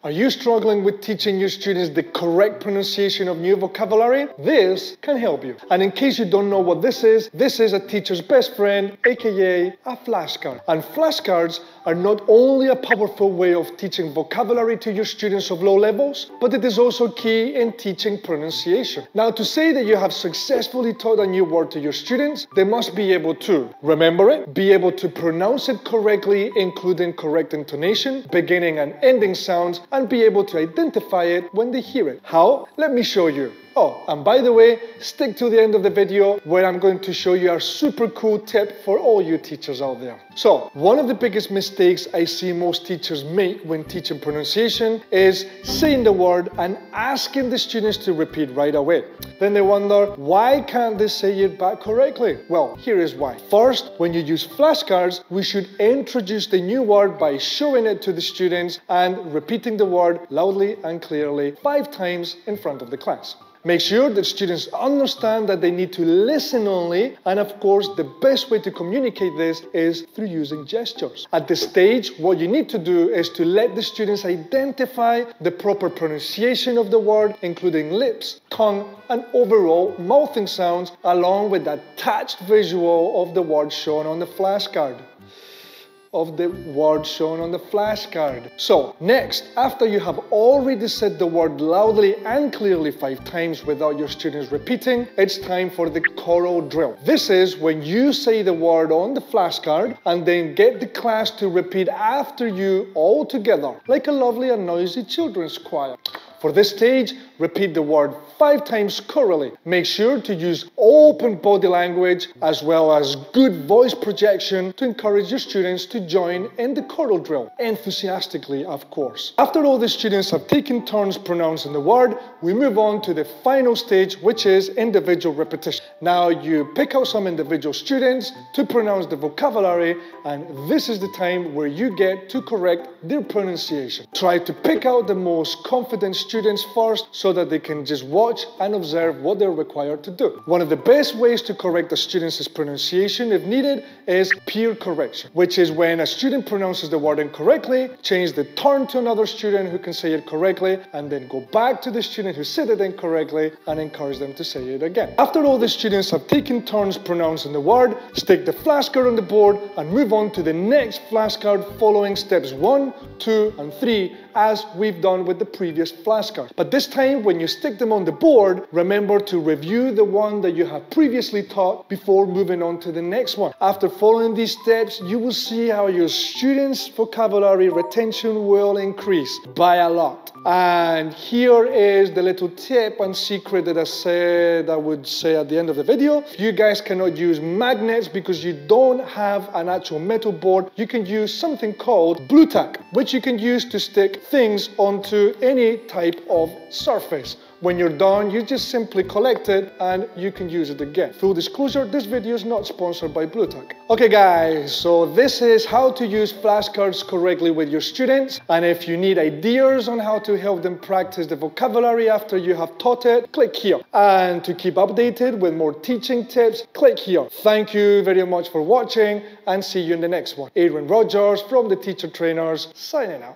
Are you struggling with teaching your students the correct pronunciation of new vocabulary? This can help you. And in case you don't know what this is a teacher's best friend, aka a flashcard. And flashcards are not only a powerful way of teaching vocabulary to your students of low levels, but it is also key in teaching pronunciation. Now, to say that you have successfully taught a new word to your students, they must be able to remember it, be able to pronounce it correctly, including correct intonation, beginning and ending sounds, and be able to identify it when they hear it. How? Let me show you. Oh, and by the way, stick to the end of the video where I'm going to show you a super cool tip for all you teachers out there. So, one of the biggest mistakes I see most teachers make when teaching pronunciation is saying the word and asking the students to repeat right away. Then they wonder, why can't they say it back correctly? Well, here is why. First, when you use flashcards, we should introduce the new word by showing it to the students and repeating the word loudly and clearly 5 times in front of the class. Make sure that students understand that they need to listen only, and of course the best way to communicate this is through using gestures. At this stage, what you need to do is to let the students identify the proper pronunciation of the word, including lips, tongue, and overall mouthing sounds, along with the attached visual of the word shown on the flashcard. So, next, after you have already said the word loudly and clearly 5 times without your students repeating, it's time for the choral drill. This is when you say the word on the flashcard and then get the class to repeat after you all together, like a lovely and noisy children's choir. For this stage, repeat the word 5 times chorally. Make sure to use open body language as well as good voice projection to encourage your students to join in the choral drill, enthusiastically, of course. After all the students have taken turns pronouncing the word, we move on to the final stage, which is individual repetition. Now you pick out some individual students to pronounce the vocabulary, and this is the time where you get to correct their pronunciation. Try to pick out the most confident students first so that they can just watch and observe what they're required to do. One of the best ways to correct a student's pronunciation, if needed, is peer correction, which is when a student pronounces the word incorrectly, change the turn to another student who can say it correctly, and then go back to the student who said it incorrectly and encourage them to say it again. After all the students have taken turns pronouncing the word, stick the flashcard on the board and move on to the next flashcard following steps 1, 2, and 3 as we've done with the previous flashcard. But this time, when you stick them on the board, remember to review the one that you have previously taught before moving on to the next one. After following these steps, you will see how your students' vocabulary retention will increase by a lot. And here is the little tip and secret that I said I would say at the end of the video. If you guys cannot use magnets because you don't have an actual metal board, you can use something called blue tack, which you can use to stick things onto any type of surface. When you're done, you just simply collect it and you can use it again. Full disclosure, this video is not sponsored by Blue Tack. Okay guys, so this is how to use flashcards correctly with your students. And if you need ideas on how to help them practice the vocabulary after you have taught it, click here. And to keep updated with more teaching tips, click here. Thank you very much for watching and see you in the next one. Adrian Rogers from the Teacher Trainers, signing out.